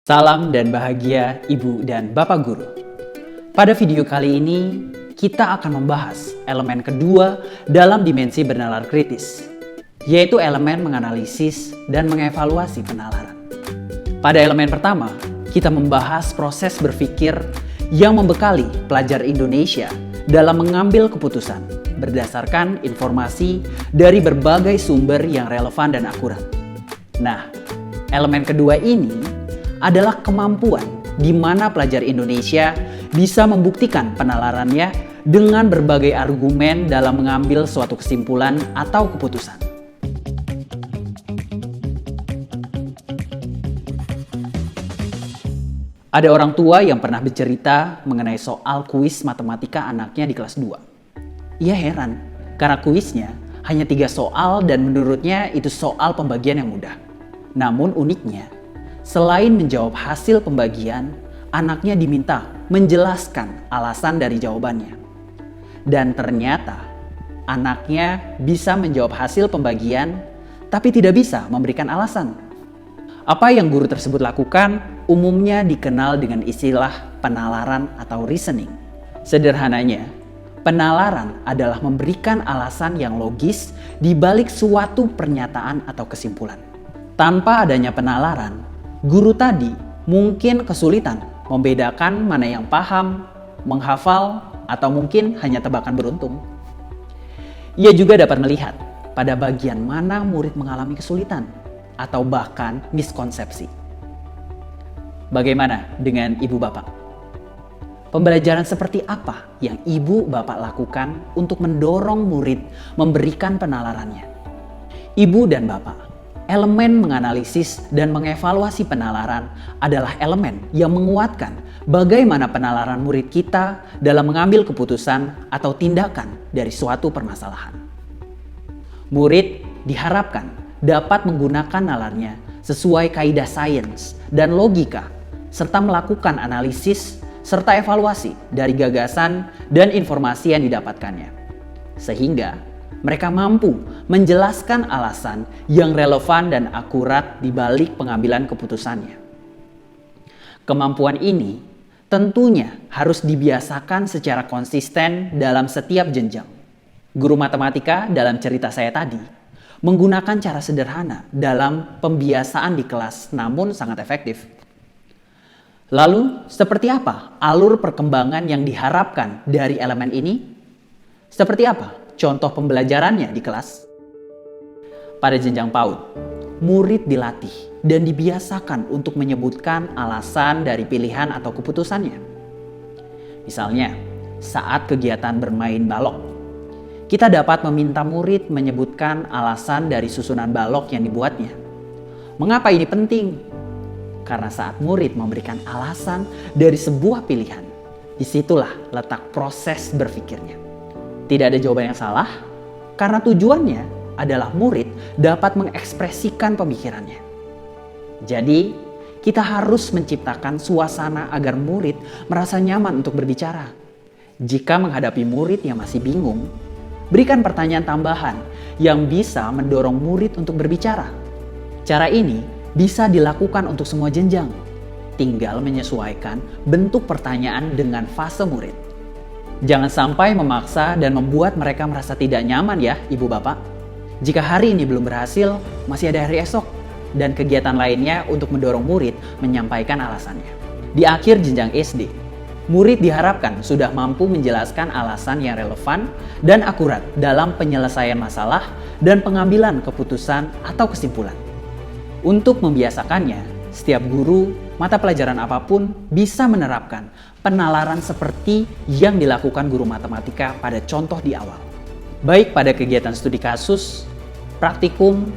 Salam dan bahagia Ibu dan Bapak Guru. Pada video kali ini, kita akan membahas elemen kedua dalam dimensi bernalar kritis, yaitu elemen menganalisis dan mengevaluasi penalaran. Pada elemen pertama, kita membahas proses berpikir yang membekali pelajar Indonesia dalam mengambil keputusan berdasarkan informasi dari berbagai sumber yang relevan dan akurat. Nah, elemen kedua ini adalah kemampuan di mana pelajar Indonesia bisa membuktikan penalarannya dengan berbagai argumen dalam mengambil suatu kesimpulan atau keputusan. Ada orang tua yang pernah bercerita mengenai soal kuis matematika anaknya di kelas 2. Ia heran karena kuisnya hanya 3 soal dan menurutnya itu soal pembagian yang mudah. Namun uniknya, selain menjawab hasil pembagian, anaknya diminta menjelaskan alasan dari jawabannya. Dan ternyata anaknya bisa menjawab hasil pembagian, tapi tidak bisa memberikan alasan. Apa yang guru tersebut lakukan umumnya dikenal dengan istilah penalaran atau reasoning. Sederhananya, penalaran adalah memberikan alasan yang logis di balik suatu pernyataan atau kesimpulan. Tanpa adanya penalaran, guru tadi mungkin kesulitan membedakan mana yang paham, menghafal, atau mungkin hanya tebakan beruntung. Ia juga dapat melihat pada bagian mana murid mengalami kesulitan atau bahkan miskonsepsi. Bagaimana dengan ibu bapak? Pembelajaran seperti apa yang ibu bapak lakukan untuk mendorong murid memberikan penalarannya? Ibu dan bapak, elemen menganalisis dan mengevaluasi penalaran adalah elemen yang menguatkan bagaimana penalaran murid kita dalam mengambil keputusan atau tindakan dari suatu permasalahan. Murid diharapkan dapat menggunakan nalarnya sesuai kaidah sains dan logika, serta melakukan analisis serta evaluasi dari gagasan dan informasi yang didapatkannya, sehingga mereka mampu menjelaskan alasan yang relevan dan akurat di balik pengambilan keputusannya. Kemampuan ini tentunya harus dibiasakan secara konsisten dalam setiap jenjang. Guru matematika dalam cerita saya tadi menggunakan cara sederhana dalam pembiasaan di kelas, namun sangat efektif. Lalu, seperti apa alur perkembangan yang diharapkan dari elemen ini? Seperti apa contoh pembelajarannya di kelas? Pada jenjang PAUD, murid dilatih dan dibiasakan untuk menyebutkan alasan dari pilihan atau keputusannya. Misalnya, saat kegiatan bermain balok, kita dapat meminta murid menyebutkan alasan dari susunan balok yang dibuatnya. Mengapa ini penting? Karena saat murid memberikan alasan dari sebuah pilihan, disitulah letak proses berpikirnya. Tidak ada jawaban yang salah, karena tujuannya adalah murid dapat mengekspresikan pemikirannya. Jadi, kita harus menciptakan suasana agar murid merasa nyaman untuk berbicara. Jika menghadapi murid yang masih bingung, berikan pertanyaan tambahan yang bisa mendorong murid untuk berbicara. Cara ini bisa dilakukan untuk semua jenjang. Tinggal menyesuaikan bentuk pertanyaan dengan fase murid. Jangan sampai memaksa dan membuat mereka merasa tidak nyaman ya, ibu bapak. Jika hari ini belum berhasil, masih ada hari esok dan kegiatan lainnya untuk mendorong murid menyampaikan alasannya. Di akhir jenjang SD, murid diharapkan sudah mampu menjelaskan alasan yang relevan dan akurat dalam penyelesaian masalah dan pengambilan keputusan atau kesimpulan. Untuk membiasakannya, setiap guru mata pelajaran apapun bisa menerapkan penalaran seperti yang dilakukan guru matematika pada contoh di awal. Baik pada kegiatan studi kasus, praktikum,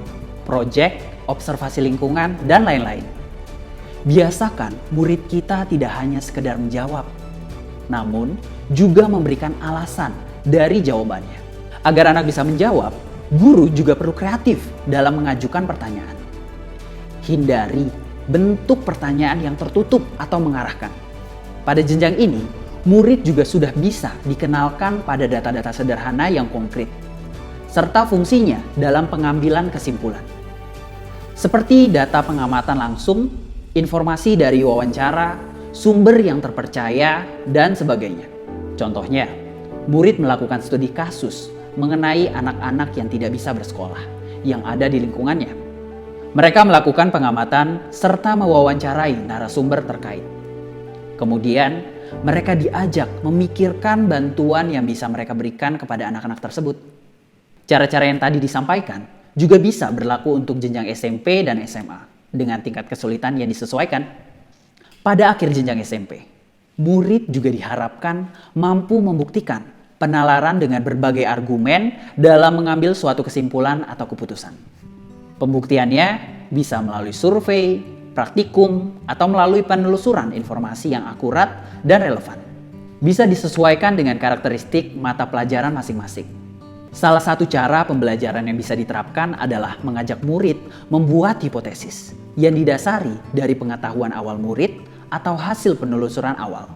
proyek, observasi lingkungan, dan lain-lain. Biasakan murid kita tidak hanya sekedar menjawab, namun juga memberikan alasan dari jawabannya. Agar anak bisa menjawab, guru juga perlu kreatif dalam mengajukan pertanyaan. Hindari bentuk pertanyaan yang tertutup atau mengarahkan. Pada jenjang ini, murid juga sudah bisa dikenalkan pada data-data sederhana yang konkret, serta fungsinya dalam pengambilan kesimpulan. Seperti data pengamatan langsung, informasi dari wawancara, sumber yang terpercaya, dan sebagainya. Contohnya, murid melakukan studi kasus mengenai anak-anak yang tidak bisa bersekolah yang ada di lingkungannya. Mereka melakukan pengamatan serta mewawancarai narasumber terkait. Kemudian, mereka diajak memikirkan bantuan yang bisa mereka berikan kepada anak-anak tersebut. Cara-cara yang tadi disampaikan juga bisa berlaku untuk jenjang SMP dan SMA dengan tingkat kesulitan yang disesuaikan. Pada akhir jenjang SMP, murid juga diharapkan mampu membuktikan penalaran dengan berbagai argumen dalam mengambil suatu kesimpulan atau keputusan. Pembuktiannya bisa melalui survei, praktikum, atau melalui penelusuran informasi yang akurat dan relevan. Bisa disesuaikan dengan karakteristik mata pelajaran masing-masing. Salah satu cara pembelajaran yang bisa diterapkan adalah mengajak murid membuat hipotesis yang didasari dari pengetahuan awal murid atau hasil penelusuran awal.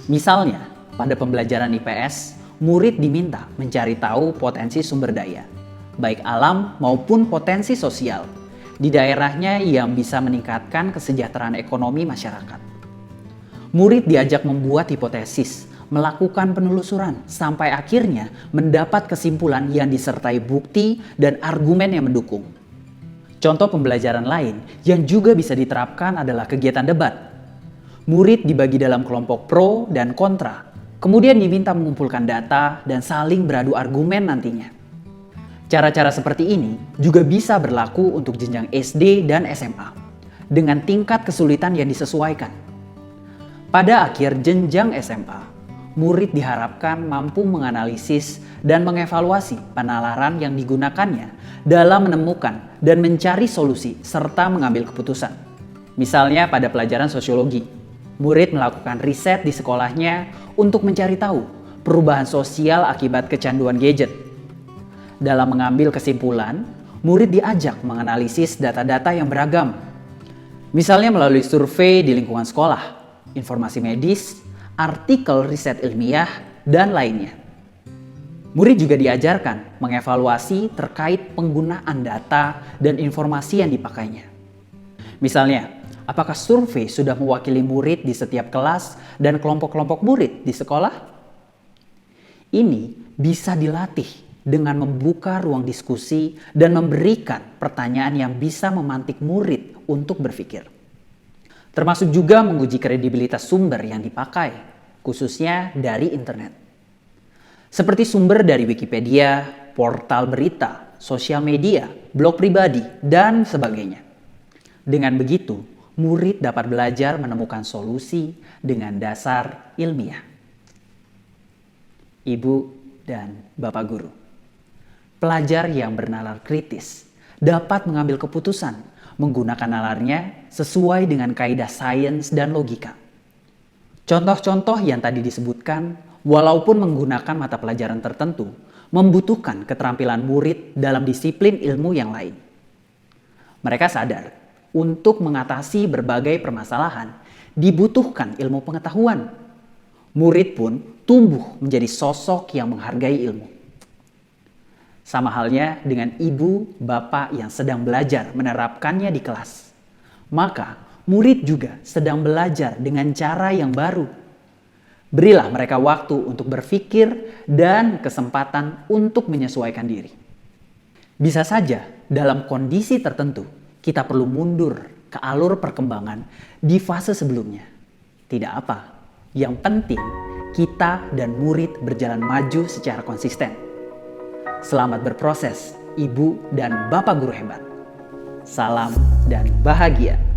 Misalnya, pada pembelajaran IPS, murid diminta mencari tahu potensi sumber daya, baik alam maupun potensi sosial, di daerahnya yang bisa meningkatkan kesejahteraan ekonomi masyarakat. Murid diajak membuat hipotesis, melakukan penelusuran, sampai akhirnya mendapat kesimpulan yang disertai bukti dan argumen yang mendukung. Contoh pembelajaran lain yang juga bisa diterapkan adalah kegiatan debat. Murid dibagi dalam kelompok pro dan kontra, kemudian diminta mengumpulkan data dan saling beradu argumen nantinya. Cara-cara seperti ini juga bisa berlaku untuk jenjang SD dan SMA dengan tingkat kesulitan yang disesuaikan. Pada akhir jenjang SMA, murid diharapkan mampu menganalisis dan mengevaluasi penalaran yang digunakannya dalam menemukan dan mencari solusi serta mengambil keputusan. Misalnya pada pelajaran sosiologi, murid melakukan riset di sekolahnya untuk mencari tahu perubahan sosial akibat kecanduan gadget. Dalam mengambil kesimpulan, murid diajak menganalisis data-data yang beragam. Misalnya melalui survei di lingkungan sekolah, informasi medis, artikel riset ilmiah, dan lainnya. Murid juga diajarkan mengevaluasi terkait penggunaan data dan informasi yang dipakainya. Misalnya, apakah survei sudah mewakili murid di setiap kelas dan kelompok-kelompok murid di sekolah? Ini bisa dilatih dengan membuka ruang diskusi dan memberikan pertanyaan yang bisa memantik murid untuk berpikir. Termasuk juga menguji kredibilitas sumber yang dipakai, khususnya dari internet. Seperti sumber dari Wikipedia, portal berita, sosial media, blog pribadi, dan sebagainya. Dengan begitu, murid dapat belajar menemukan solusi dengan dasar ilmiah. Ibu dan Bapak Guru, pelajar yang bernalar kritis dapat mengambil keputusan menggunakan nalarnya sesuai dengan kaidah sains dan logika. Contoh-contoh yang tadi disebutkan, walaupun menggunakan mata pelajaran tertentu, membutuhkan keterampilan murid dalam disiplin ilmu yang lain. Mereka sadar, untuk mengatasi berbagai permasalahan, dibutuhkan ilmu pengetahuan. Murid pun tumbuh menjadi sosok yang menghargai ilmu. Sama halnya dengan ibu, bapak yang sedang belajar menerapkannya di kelas. Maka, murid juga sedang belajar dengan cara yang baru. Berilah mereka waktu untuk berpikir dan kesempatan untuk menyesuaikan diri. Bisa saja dalam kondisi tertentu kita perlu mundur ke alur perkembangan di fase sebelumnya. Tidak apa, yang penting kita dan murid berjalan maju secara konsisten. Selamat berproses, Ibu dan Bapak Guru hebat. Salam dan bahagia.